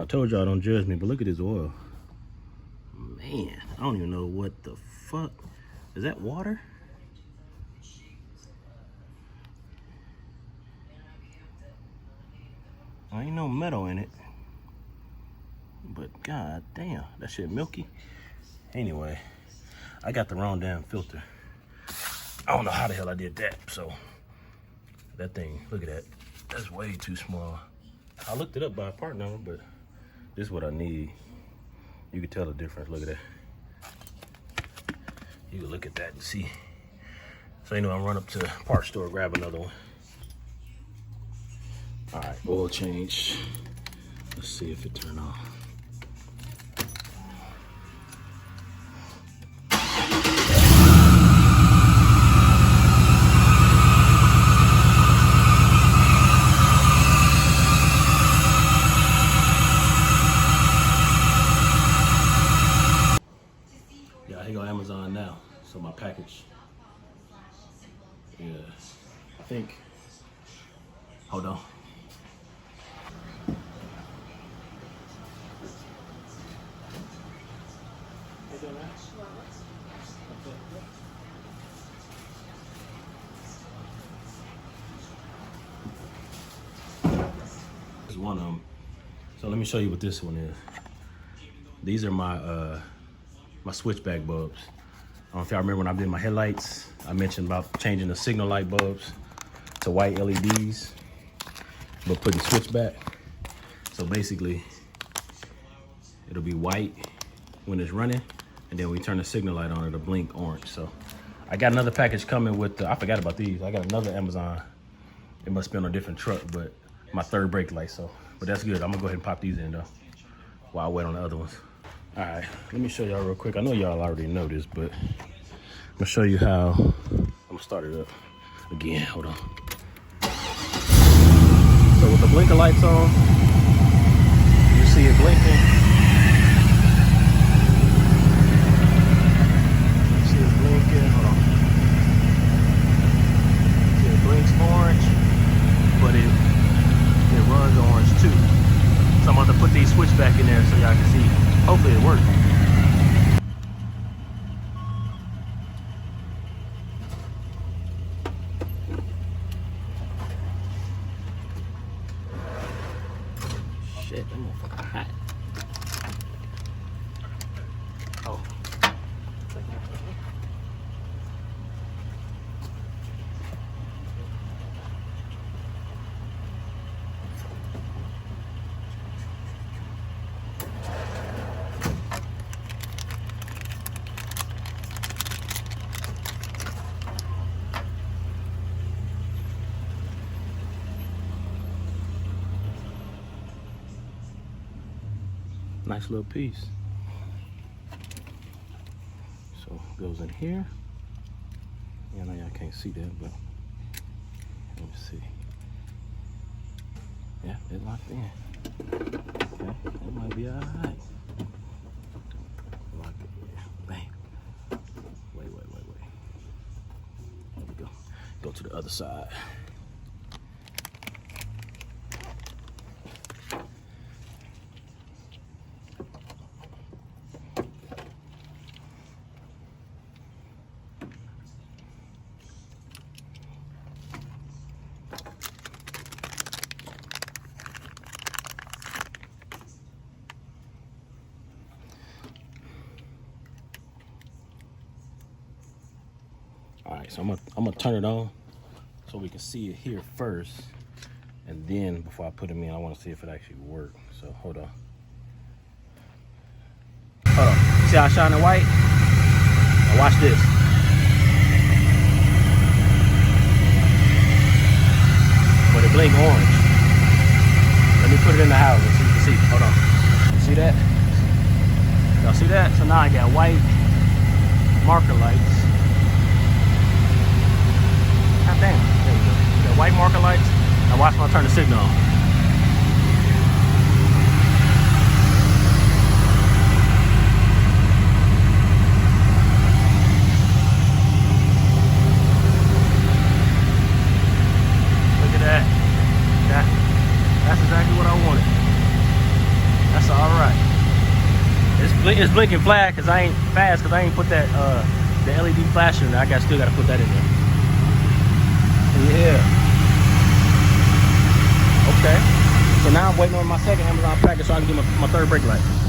told y'all don't judge me, but look at this oil. Man, I don't even know what the fuck. Is that water? Ain't no metal in it. But god damn, that shit milky. Anyway, I got the wrong damn filter. I don't know how the hell I did that. So that thing, look at that. That's way too small. I looked it up by part number, but this is what I need. You can tell the difference. Look at that. You can look at that and see. So you know, I'll run up to the parts store, grab another one. All right, oil change. Let's see if it turned on. Yeah, here go Amazon now. So my package. Yeah, I think. Hold on. This is one of them. So let me show you what this one is. These are my my switchback bulbs. I don't know if y'all remember when I did my headlights, I mentioned about changing the signal light bulbs to white LEDs, but putting switchback. So basically, it'll be white when it's running, and then we turn the signal light on, it'll blink orange. So I got another package coming with, I forgot about these. I got another Amazon. It must be on a different truck, but my third brake light, so. But that's good, I'm gonna go ahead and pop these in though, while I wait on the other ones. All right, let me show y'all real quick. I know y'all already know this, but I'm gonna show you how. I'm gonna start it up again, hold on. So with the blinker lights on, you see it blinking. You see it blinking, hold on. See it blinks orange, but it runs orange too. So I'm about to put these switchback in there so y'all can see. Hopefully it works. Shit, that motherfucker hot. Oh. Nice little piece. So it goes in here. Yeah, I know y'all can't see that, but let me see. Yeah, it locked in. Okay, that might be all right. Lock it in. Bang. Wait. There we go. Go to the other side. All right, so I'm gonna turn it on so we can see it here first, and then before I put them in, I want to see if it actually works. So hold on. Hold on. See how I shine the white? Now watch this. But it blink orange. Let me put it in the house so you can see. Hold on. See that? Y'all see that? So now I got white marker lights. God damn, there you go. You got white marker lights. Now watch when I turn the signal on. Look at that. That's exactly what I wanted. That's it's blinking flag because I ain't fast because I ain't put that the LED flasher in there. Still gotta put that in there. Yeah. Okay. So now I'm waiting on my second Amazon package so I can get my third brake light.